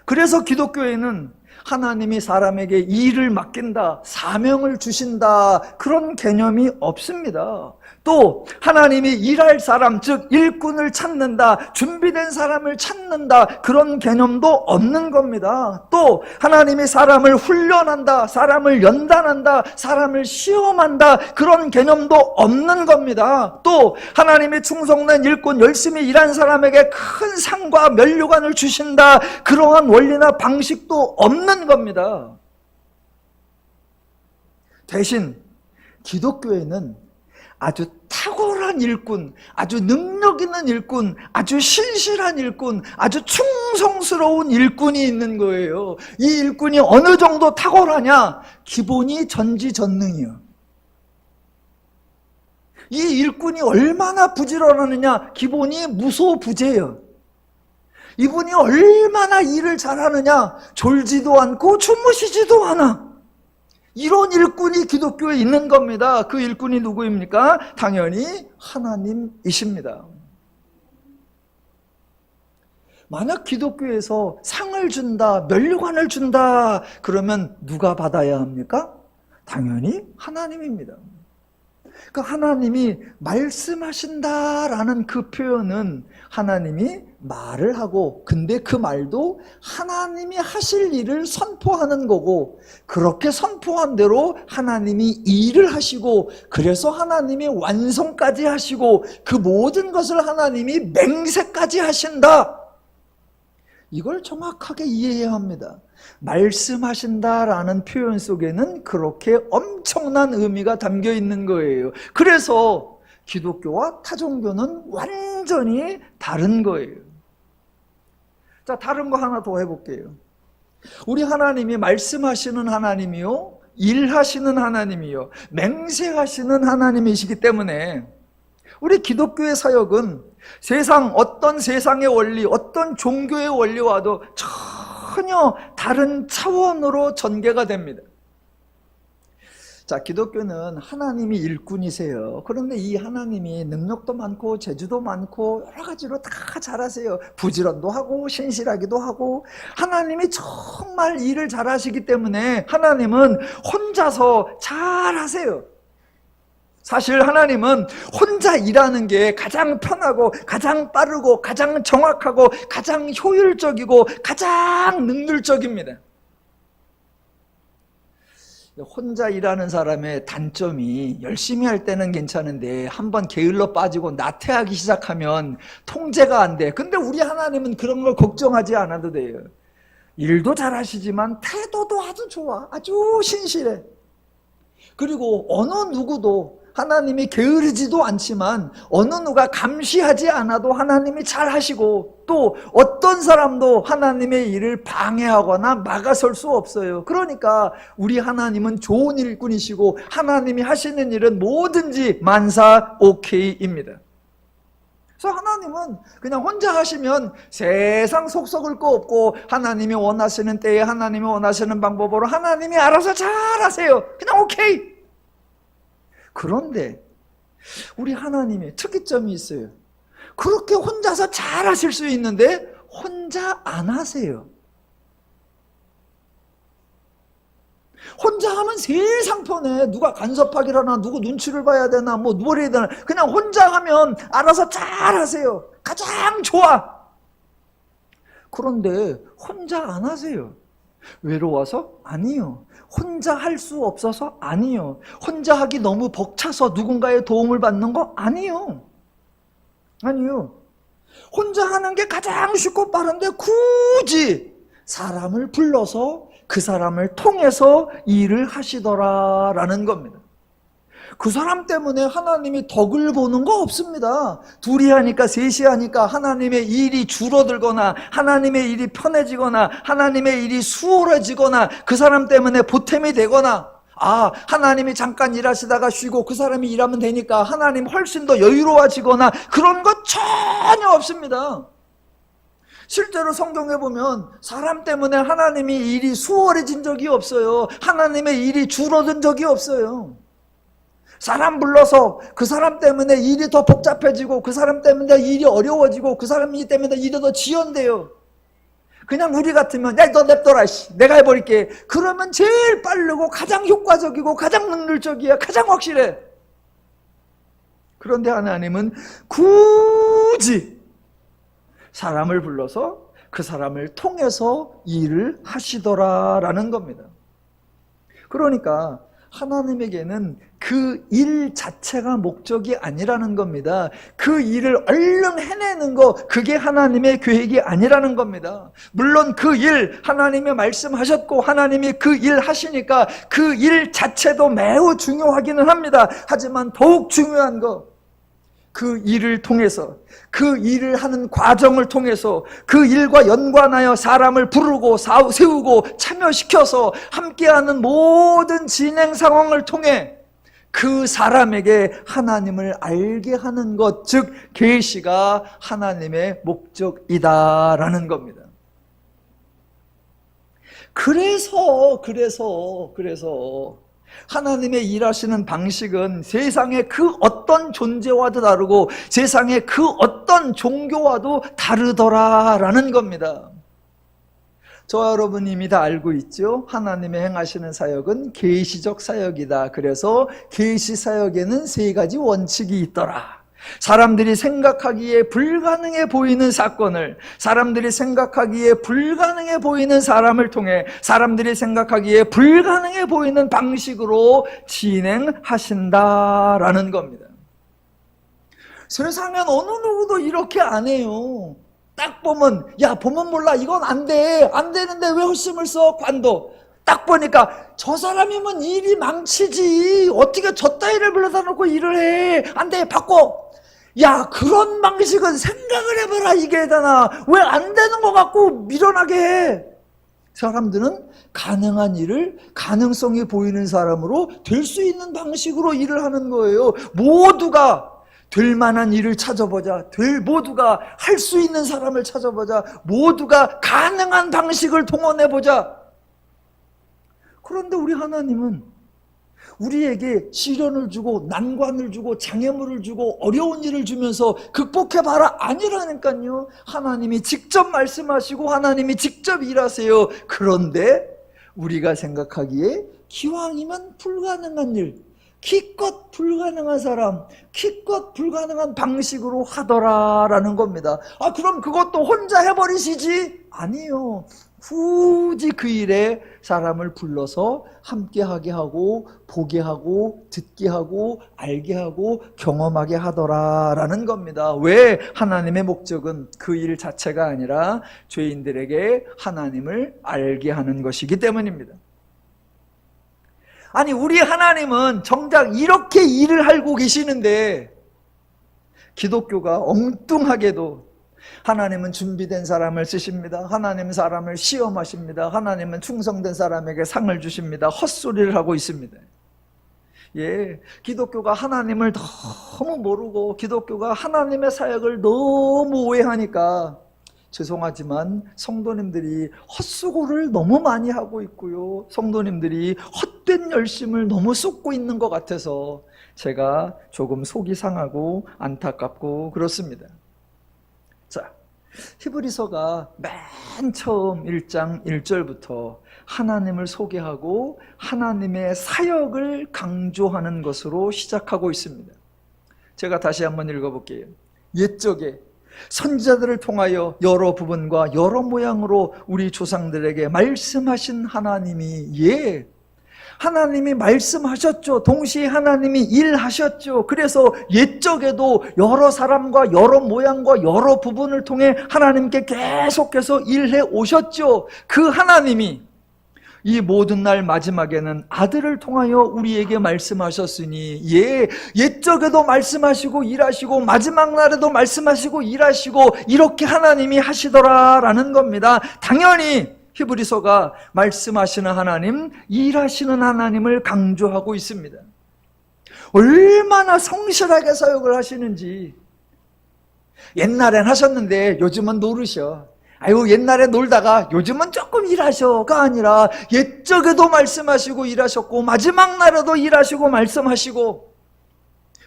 그래서 기독교에는 하나님이 사람에게 일을 맡긴다, 사명을 주신다, 그런 개념이 없습니다. 또 하나님이 일할 사람, 즉 일꾼을 찾는다, 준비된 사람을 찾는다, 그런 개념도 없는 겁니다. 또 하나님이 사람을 훈련한다, 사람을 연단한다, 사람을 시험한다, 그런 개념도 없는 겁니다. 또 하나님이 충성된 일꾼, 열심히 일한 사람에게 큰 상과 면류관을 주신다, 그러한 원리나 방식도 없는 겁니다. 대신 기독교에는 아주 탁월한 성실한 일꾼, 아주 능력 있는 일꾼, 아주 신실한 일꾼, 아주 충성스러운 일꾼이 있는 거예요. 이 일꾼이 어느 정도 탁월하냐? 기본이 전지전능이요. 이 일꾼이 얼마나 부지런하느냐? 기본이 무소부재예요. 이분이 얼마나 일을 잘하느냐? 졸지도 않고 주무시지도 않아. 이런 일꾼이 기독교에 있는 겁니다. 그 일꾼이 누구입니까? 당연히 하나님이십니다. 만약 기독교에서 상을 준다, 면류관을 준다, 그러면 누가 받아야 합니까? 당연히 하나님입니다. 그 하나님이 말씀하신다라는 그 표현은 하나님이 말을 하고, 근데 그 말도 하나님이 하실 일을 선포하는 거고, 그렇게 선포한 대로 하나님이 일을 하시고, 그래서 하나님이 완성까지 하시고, 그 모든 것을 하나님이 맹세까지 하신다. 이걸 정확하게 이해해야 합니다. 말씀하신다라는 표현 속에는 그렇게 엄청난 의미가 담겨 있는 거예요. 그래서 기독교와 타종교는 완전히 다른 거예요. 자, 다른 거 하나 더 해볼게요. 우리 하나님이 말씀하시는 하나님이요, 일하시는 하나님이요, 맹세하시는 하나님이시기 때문에 우리 기독교의 사역은 어떤 세상의 원리, 어떤 종교의 원리와도 전혀 다른 차원으로 전개가 됩니다. 자, 기독교는 하나님이 일꾼이세요. 그런데 이 하나님이 능력도 많고 재주도 많고 여러 가지로 다 잘하세요. 부지런도 하고 신실하기도 하고, 하나님이 정말 일을 잘하시기 때문에 하나님은 혼자서 잘하세요. 사실 하나님은 혼자 일하는 게 가장 편하고 가장 빠르고 가장 정확하고 가장 효율적이고 가장 능률적입니다. 혼자 일하는 사람의 단점이 열심히 할 때는 괜찮은데 한번 게을러 빠지고 나태하기 시작하면 통제가 안 돼. 근데 우리 하나님은 그런 걸 걱정하지 않아도 돼요. 일도 잘하시지만 태도도 아주 좋아. 아주 신실해. 그리고 어느 누구도 하나님이 게으르지도 않지만 어느 누가 감시하지 않아도 하나님이 잘 하시고, 또 어떤 사람도 하나님의 일을 방해하거나 막아설 수 없어요. 그러니까 우리 하나님은 좋은 일꾼이시고 하나님이 하시는 일은 뭐든지 만사 오케이입니다. 그래서 하나님은 그냥 혼자 하시면 세상 속 썩을 거 없고, 하나님이 원하시는 때에 하나님이 원하시는 방법으로 하나님이 알아서 잘 하세요. 그냥 오케이. 그런데 우리 하나님의 특이점이 있어요. 그렇게 혼자서 잘 하실 수 있는데 혼자 안 하세요. 혼자 하면 세상 편해. 누가 간섭하기라나, 누구 눈치를 봐야 되나, 뭐 뭘 해야 되나. 그냥 혼자 하면 알아서 잘 하세요. 가장 좋아. 그런데 혼자 안 하세요. 외로워서? 아니요. 혼자 할 수 없어서? 아니요. 혼자 하기 너무 벅차서 누군가의 도움을 받는 거? 아니요. 아니요. 혼자 하는 게 가장 쉽고 빠른데 굳이 사람을 불러서 그 사람을 통해서 일을 하시더라라는 겁니다. 그 사람 때문에 하나님이 덕을 보는 거 없습니다. 둘이 하니까, 셋이 하니까 하나님의 일이 줄어들거나 하나님의 일이 편해지거나 하나님의 일이 수월해지거나 그 사람 때문에 보탬이 되거나, 하나님이 잠깐 일하시다가 쉬고 그 사람이 일하면 되니까 하나님 훨씬 더 여유로워지거나, 그런 것 전혀 없습니다. 실제로 성경에 보면 사람 때문에 하나님이 일이 수월해진 적이 없어요. 하나님의 일이 줄어든 적이 없어요. 사람 불러서 그 사람 때문에 일이 더 복잡해지고, 그 사람 때문에 일이 어려워지고, 그 사람 때문에 일이 더 지연돼요. 그냥 우리 같으면, 야, 너 냅둬라, 내가 해버릴게. 그러면 제일 빠르고 가장 효과적이고 가장 능률적이야. 가장 확실해. 그런데 하나님은 굳이 사람을 불러서 그 사람을 통해서 일을 하시더라라는 겁니다. 그러니까 하나님에게는 그 일 자체가 목적이 아니라는 겁니다. 그 일을 얼른 해내는 거, 그게 하나님의 계획이 아니라는 겁니다. 물론 그 일 하나님이 말씀하셨고 하나님이 그 일 하시니까 그 일 자체도 매우 중요하기는 합니다. 하지만 더욱 중요한 거, 그 일을 통해서, 그 일을 하는 과정을 통해서 그 일과 연관하여 사람을 부르고 세우고 참여시켜서 함께하는 모든 진행 상황을 통해 그 사람에게 하나님을 알게 하는 것, 즉 계시가 하나님의 목적이다라는 겁니다. 그래서 하나님의 일하시는 방식은 세상의 그 어떤 존재와도 다르고 세상의 그 어떤 종교와도 다르더라라는 겁니다. 저와 여러분 이미 다 알고 있죠? 하나님의 행하시는 사역은 계시적 사역이다. 그래서 계시 사역에는 세 가지 원칙이 있더라. 사람들이 생각하기에 불가능해 보이는 사건을, 사람들이 생각하기에 불가능해 보이는 사람을 통해, 사람들이 생각하기에 불가능해 보이는 방식으로 진행하신다라는 겁니다. 세상엔 어느 누구도 이렇게 안 해요. 딱 보면, 야, 보면 몰라, 이건 안 돼, 안 되는데 왜 헛심을 써? 관도. 딱 보니까 저 사람이면 일이 망치지, 어떻게 저 따위를 불러다 놓고 일을 해? 안 돼, 바꿔. 야, 그런 방식은 생각을 해봐라, 이게 되나? 왜 안 되는 것 같고 밀어나게 해? 사람들은 가능한 일을 가능성이 보이는 사람으로 될 수 있는 방식으로 일을 하는 거예요. 모두가 될 만한 일을 찾아보자. 모두가 할 수 있는 사람을 찾아보자. 모두가 가능한 방식을 동원해보자. 그런데 우리 하나님은 우리에게 시련을 주고 난관을 주고 장애물을 주고 어려운 일을 주면서 극복해봐라 아니라니까요. 하나님이 직접 말씀하시고 하나님이 직접 일하세요. 그런데 우리가 생각하기에 기왕이면 불가능한 일, 기껏 불가능한 사람, 기껏 불가능한 방식으로 하더라라는 겁니다. 아, 그럼 그것도 혼자 해버리시지? 아니요. 굳이 그 일에 사람을 불러서 함께하게 하고 보게 하고 듣게 하고 알게 하고 경험하게 하더라라는 겁니다. 왜? 하나님의 목적은 그 일 자체가 아니라 죄인들에게 하나님을 알게 하는 것이기 때문입니다. 아니, 우리 하나님은 정작 이렇게 일을 하고 계시는데 기독교가 엉뚱하게도 하나님은 준비된 사람을 쓰십니다. 하나님은 사람을 시험하십니다. 하나님은 충성된 사람에게 상을 주십니다. 헛소리를 하고 있습니다. 예, 기독교가 하나님을 너무 모르고 기독교가 하나님의 사역을 너무 오해하니까 죄송하지만 성도님들이 헛수고를 너무 많이 하고 있고요. 성도님들이 헛된 열심을 너무 쏟고 있는 것 같아서 제가 조금 속이 상하고 안타깝고 그렇습니다. 자, 히브리서가 맨 처음 1장 1절부터 하나님을 소개하고 하나님의 사역을 강조하는 것으로 시작하고 있습니다. 제가 다시 한번 읽어볼게요. 옛적에 선지자들을 통하여 여러 부분과 여러 모양으로 우리 조상들에게 말씀하신 하나님이, 하나님이 말씀하셨죠. 동시에 하나님이 일하셨죠. 그래서 옛적에도 여러 사람과 여러 모양과 여러 부분을 통해 하나님께 계속해서 일해 오셨죠. 그 하나님이 이 모든 날 마지막에는 아들을 통하여 우리에게 말씀하셨으니, 옛적에도 말씀하시고 일하시고 마지막 날에도 말씀하시고 일하시고 이렇게 하나님이 하시더라라는 겁니다. 당연히 히브리서가 말씀하시는 하나님, 일하시는 하나님을 강조하고 있습니다. 얼마나 성실하게 사역을 하시는지. 옛날엔 하셨는데 요즘은 노르셔. 아유, 옛날에 놀다가 요즘은 조금 일하셔가 아니라 옛적에도 말씀하시고 일하셨고 마지막 날에도 일하시고 말씀하시고.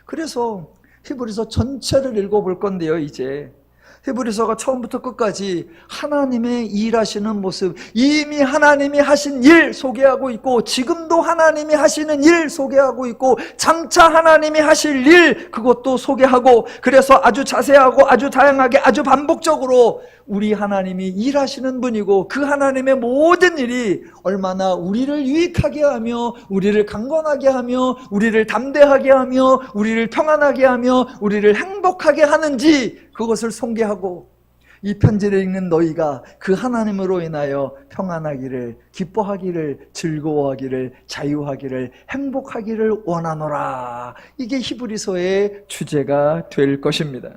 그래서 히브리서 전체를 읽어볼 건데요. 이제 히브리서가 처음부터 끝까지 하나님의 일하시는 모습, 이미 하나님이 하신 일 소개하고 있고 지금도 하나님이 하시는 일 소개하고 있고 장차 하나님이 하실 일 그것도 소개하고, 그래서 아주 자세하고 아주 다양하게 아주 반복적으로 우리 하나님이 일하시는 분이고 그 하나님의 모든 일이 얼마나 우리를 유익하게 하며 우리를 강건하게 하며 우리를 담대하게 하며 우리를 평안하게 하며 우리를 행복하게 하는지 그것을 소개하고, 이 편지를 읽는 너희가 그 하나님으로 인하여 평안하기를, 기뻐하기를, 즐거워하기를, 자유하기를, 행복하기를 원하노라. 이게 히브리서의 주제가 될 것입니다.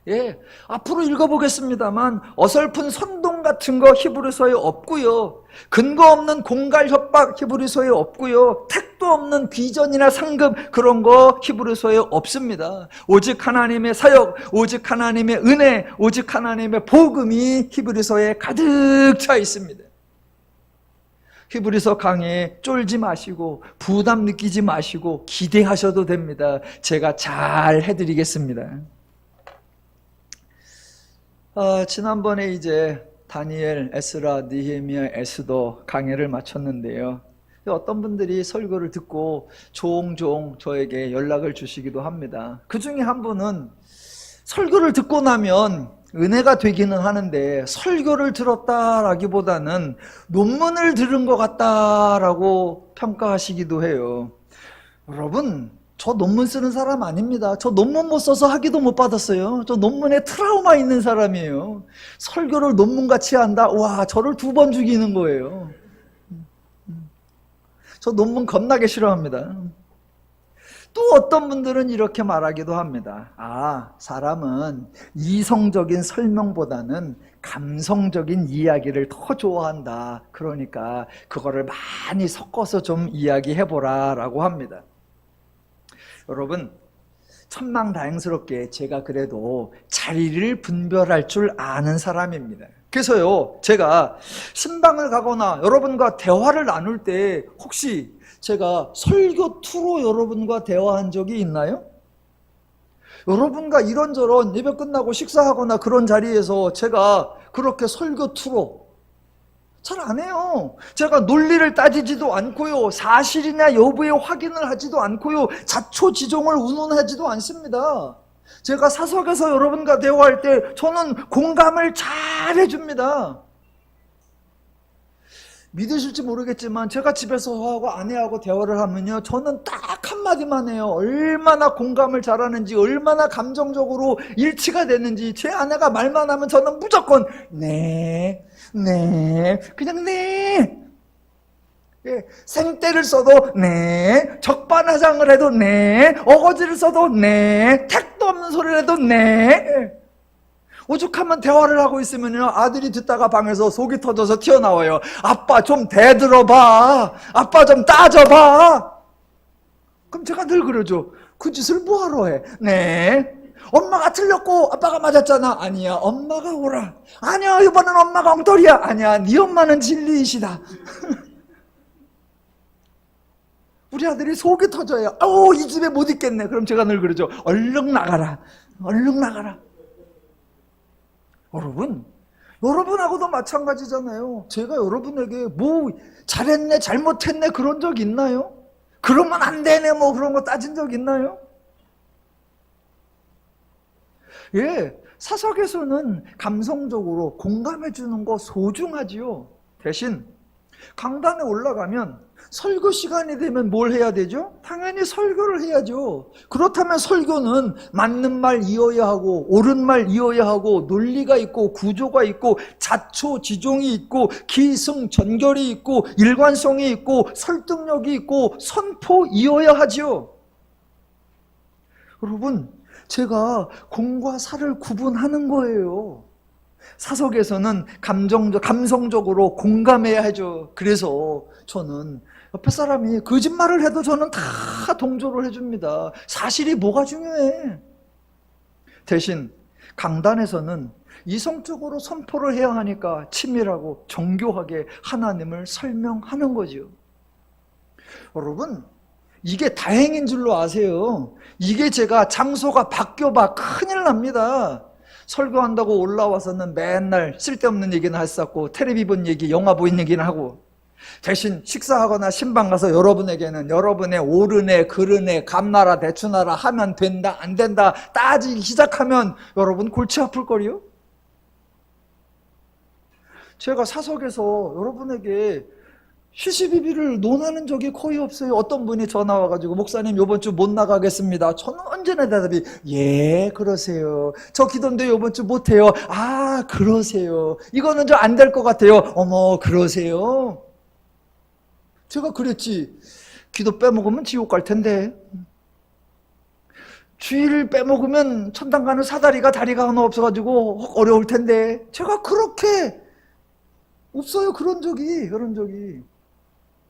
예, 앞으로 읽어보겠습니다만 어설픈 선동 같은 거 히브리서에 없고요. 근거 없는 공갈 협박 히브리서에 없고요. 택도 없는 비전이나 상급 그런 거 히브리서에 없습니다. 오직 하나님의 사역, 오직 하나님의 은혜, 오직 하나님의 복음이 히브리서에 가득 차 있습니다. 히브리서 강의에 쫄지 마시고 부담 느끼지 마시고 기대하셔도 됩니다. 제가 잘 해드리겠습니다. 지난번에 이제 다니엘, 에스라, 느헤미야, 에스더 강의를 마쳤는데요. 어떤 분들이 설교를 듣고 종종 저에게 연락을 주시기도 합니다. 그 중에 한 분은 설교를 듣고 나면 은혜가 되기는 하는데 설교를 들었다라기보다는 논문을 들은 것 같다라고 평가하시기도 해요. 여러분, 저 논문 쓰는 사람 아닙니다. 저 논문 못 써서 학위도 못 받았어요. 저 논문에 트라우마 있는 사람이에요. 설교를 논문같이 한다? 와, 저를 2번 죽이는 거예요. 저 논문 겁나게 싫어합니다. 또 어떤 분들은 이렇게 말하기도 합니다. 사람은 이성적인 설명보다는 감성적인 이야기를 더 좋아한다. 그러니까 그거를 많이 섞어서 좀 이야기해보라 라고 합니다. 여러분, 천만다행스럽게 제가 그래도 자리를 분별할 줄 아는 사람입니다. 그래서요, 제가 신방을 가거나 여러분과 대화를 나눌 때 혹시 제가 설교 투로 여러분과 대화한 적이 있나요? 여러분과 이런저런 예배 끝나고 식사하거나 그런 자리에서 제가 그렇게 설교 투로 잘 안 해요. 제가 논리를 따지지도 않고요. 사실이냐 여부의 확인을 하지도 않고요. 자초지종을 운운하지도 않습니다. 제가 사석에서 여러분과 대화할 때 저는 공감을 잘 해줍니다. 믿으실지 모르겠지만 제가 집에서 하고 아내하고 대화를 하면요, 저는 딱 한마디만 해요. 얼마나 공감을 잘하는지, 얼마나 감정적으로 일치가 되는지. 제 아내가 말만 하면 저는 무조건 네, 그냥 네. 예, 생떼를 써도 네, 적반하장을 해도 네, 어거지를 써도 네, 택도 없는 소리를 해도 네. 오죽하면 대화를 하고 있으면요, 아들이 듣다가 방에서 속이 터져서 튀어나와요. 아빠 좀 대들어봐. 아빠 좀 따져봐. 그럼 제가 늘 그러죠. 그 짓을 뭐하러 해? 네. 엄마가 틀렸고 아빠가 맞았잖아. 아니야, 엄마가 오라. 아니야, 이번엔 엄마가 엉터리야. 아니야, 네 엄마는 진리이시다. 우리 아들이 속이 터져요. 이 집에 못 있겠네. 그럼 제가 늘 그러죠. 얼른 나가라. 얼른 나가라. 여러분, 여러분하고도 마찬가지잖아요. 제가 여러분에게 뭐 잘했네, 잘못했네 그런 적 있나요? 그러면 안 되네 뭐 그런 거 따진 적 있나요? 예, 사석에서는 감성적으로 공감해 주는 거 소중하지요. 대신 강단에 올라가면 설교 시간이 되면 뭘 해야 되죠? 당연히 설교를 해야죠. 그렇다면 설교는 맞는 말 이어야 하고 옳은 말 이어야 하고 논리가 있고 구조가 있고 자초지종이 있고 기승전결이 있고 일관성이 있고 설득력이 있고 선포 이어야 하죠. 여러분, 제가 공과 사를 구분하는 거예요. 사석에서는 감성적으로 공감해야 하죠. 그래서 저는 옆에 사람이 거짓말을 해도 저는 다 동조를 해줍니다. 사실이 뭐가 중요해? 대신 강단에서는 이성적으로 선포를 해야 하니까 치밀하고 정교하게 하나님을 설명하는 거죠. 여러분, 이게 다행인 줄로 아세요. 이게 제가 장소가 바뀌어봐 큰일 납니다. 설교한다고 올라와서는 맨날 쓸데없는 얘기는 했었고 텔레비 본 얘기, 영화 본 얘기는 하고, 대신 식사하거나 신방 가서 여러분에게는 여러분의 옳으네 그르네 감나라 대추나라 하면 된다 안 된다 따지기 시작하면 여러분 골치 아플 거리요. 제가 사석에서 여러분에게 시시비비를 논하는 적이 거의 없어요. 어떤 분이 전화 와가지고 목사님 이번 주 못 나가겠습니다. 저는 언제나 대답이 예 그러세요. 저 기도인데 이번 주 못해요. 아 그러세요. 이거는 저 안 될 것 같아요. 어머 그러세요. 제가 그랬지. 기도 빼먹으면 지옥 갈 텐데. 주일 빼먹으면 천당 가는 사다리가 다리가 하나 없어가지고 어려울 텐데. 제가 그렇게 없어요. 그런 적이.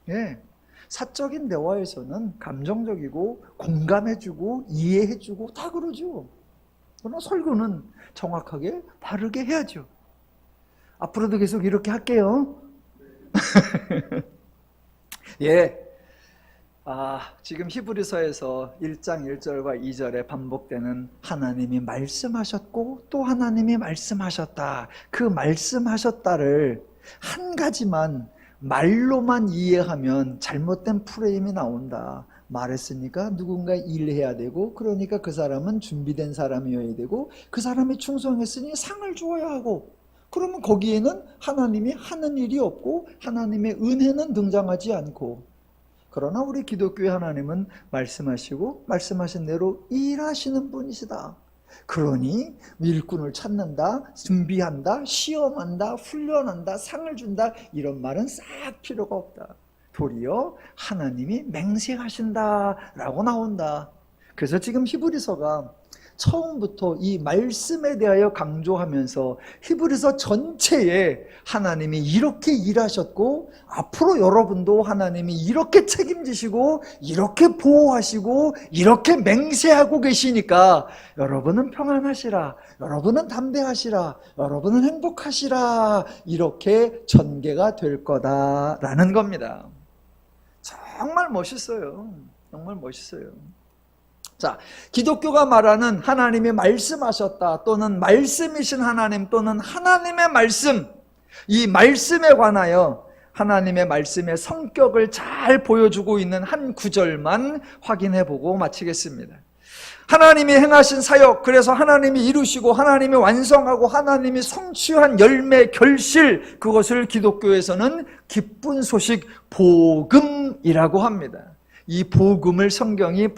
예. 사적인 대화에서는 감정적이고 공감해주고 이해해주고 다 그러죠. 그러나 설교는 정확하게 바르게 해야죠. 앞으로도 계속 이렇게 할게요. 예. 지금 히브리서에서 1장 1절과 2절에 반복되는 하나님이 말씀하셨고 또 하나님이 말씀하셨다. 그 말씀하셨다를 한 가지만 말로만 이해하면 잘못된 프레임이 나온다. 말했으니까 누군가 일해야 되고 그러니까 그 사람은 준비된 사람이어야 되고 그 사람이 충성했으니 상을 주어야 하고 그러면 거기에는 하나님이 하는 일이 없고 하나님의 은혜는 등장하지 않고 그러나 우리 기독교의 하나님은 말씀하시고 말씀하신 대로 일하시는 분이시다. 그러니 일꾼을 찾는다, 준비한다, 시험한다, 훈련한다, 상을 준다 이런 말은 싹 필요가 없다. 도리어 하나님이 맹세하신다라고 나온다. 그래서 지금 히브리서가 처음부터 이 말씀에 대하여 강조하면서 히브리서 전체에 하나님이 이렇게 일하셨고 앞으로 여러분도 하나님이 이렇게 책임지시고 이렇게 보호하시고 이렇게 맹세하고 계시니까 여러분은 평안하시라, 여러분은 담대하시라, 여러분은 행복하시라 이렇게 전개가 될 거다라는 겁니다. 정말 멋있어요. 정말 멋있어요. 자, 기독교가 말하는 하나님이 말씀하셨다 또는 말씀이신 하나님 또는 하나님의 말씀, 이 말씀에 관하여 하나님의 말씀의 성격을 잘 보여주고 있는 한 구절만 확인해보고 마치겠습니다. 하나님이 행하신 사역, 그래서 하나님이 이루시고 하나님이 완성하고 하나님이 성취한 열매, 결실, 그것을 기독교에서는 기쁜 소식, 복음이라고 합니다. 이 복음을 성경이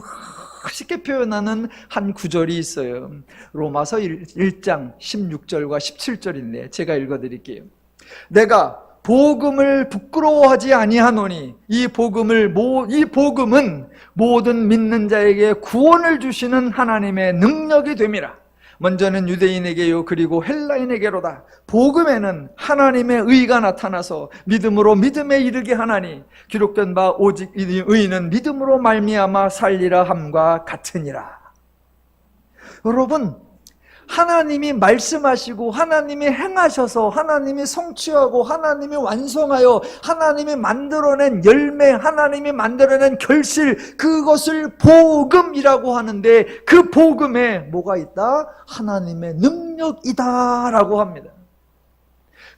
쉽게 표현하는 한 구절이 있어요. 로마서 1장 16절과 17절인데 제가 읽어드릴게요. 내가 복음을 부끄러워하지 아니하노니 이 복음은 모든 믿는 자에게 구원을 주시는 하나님의 능력이 됨이라. 먼저는 유대인에게요 그리고 헬라인에게로다. 복음에는 하나님의 의가 나타나서 믿음으로 믿음에 이르게 하나니 기록된 바 오직 의는 믿음으로 말미암아 살리라 함과 같으니라. 여러분, 하나님이 말씀하시고 하나님이 행하셔서 하나님이 성취하고 하나님이 완성하여 하나님이 만들어낸 열매, 하나님이 만들어낸 결실, 그것을 복음이라고 하는데 그 복음에 뭐가 있다? 하나님의 능력이다 라고 합니다.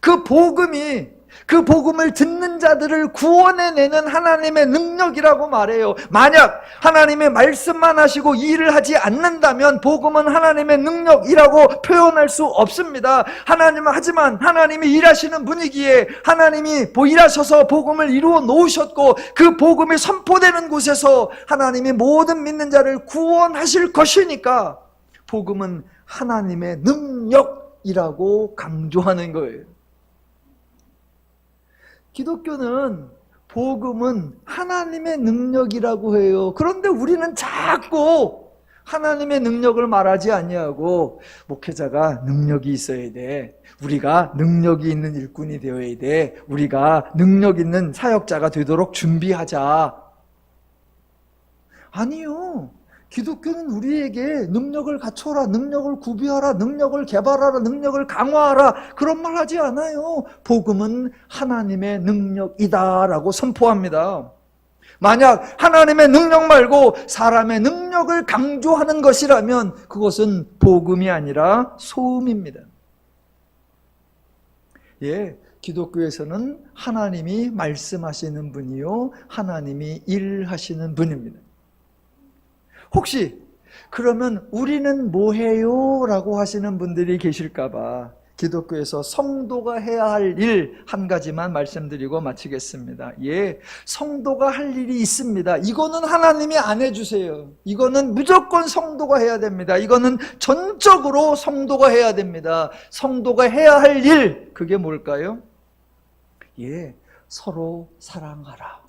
그 복음을 듣는 자들을 구원해내는 하나님의 능력이라고 말해요. 만약 하나님의 말씀만 하시고 일을 하지 않는다면 복음은 하나님의 능력이라고 표현할 수 없습니다. 하지만 하나님이 일하시는 분위기에 하나님이 일하셔서 복음을 이루어 놓으셨고 그 복음이 선포되는 곳에서 하나님이 모든 믿는 자를 구원하실 것이니까 복음은 하나님의 능력이라고 강조하는 거예요. 기독교는 복음은 하나님의 능력이라고 해요. 그런데 우리는 자꾸 하나님의 능력을 말하지 아니하고 목회자가 능력이 있어야 돼. 우리가 능력이 있는 일꾼이 되어야 돼. 우리가 능력 있는 사역자가 되도록 준비하자. 아니요. 기독교는 우리에게 능력을 갖춰라, 능력을 구비하라, 능력을 개발하라, 능력을 강화하라 그런 말 하지 않아요. 복음은 하나님의 능력이다라고 선포합니다. 만약 하나님의 능력 말고 사람의 능력을 강조하는 것이라면 그것은 복음이 아니라 소음입니다. 예, 기독교에서는 하나님이 말씀하시는 분이요 하나님이 일하시는 분입니다. 혹시 그러면 우리는 뭐해요? 라고 하시는 분들이 계실까봐 기독교에서 성도가 해야 할 일 한 가지만 말씀드리고 마치겠습니다. 예, 성도가 할 일이 있습니다. 이거는 하나님이 안 해주세요. 이거는 무조건 성도가 해야 됩니다. 이거는 전적으로 성도가 해야 됩니다. 성도가 해야 할 일, 그게 뭘까요? 예, 서로 사랑하라.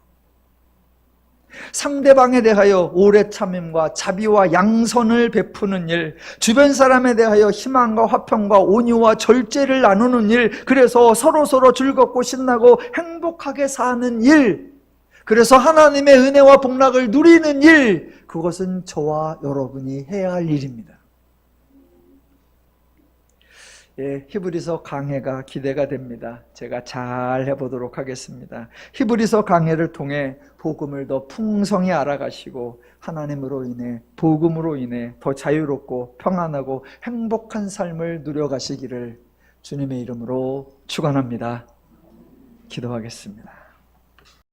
상대방에 대하여 오래 참음과 자비와 양선을 베푸는 일, 주변 사람에 대하여 희망과 화평과 온유와 절제를 나누는 일, 그래서 서로 즐겁고 신나고 행복하게 사는 일, 그래서 하나님의 은혜와 복락을 누리는 일, 그것은 저와 여러분이 해야 할 일입니다. 예, 히브리서 강해가 기대가 됩니다. 제가 잘 해보도록 하겠습니다. 히브리서 강해를 통해 복음을 더 풍성히 알아가시고 하나님으로 인해, 복음으로 인해 더 자유롭고 평안하고 행복한 삶을 누려가시기를 주님의 이름으로 축원합니다. 기도하겠습니다.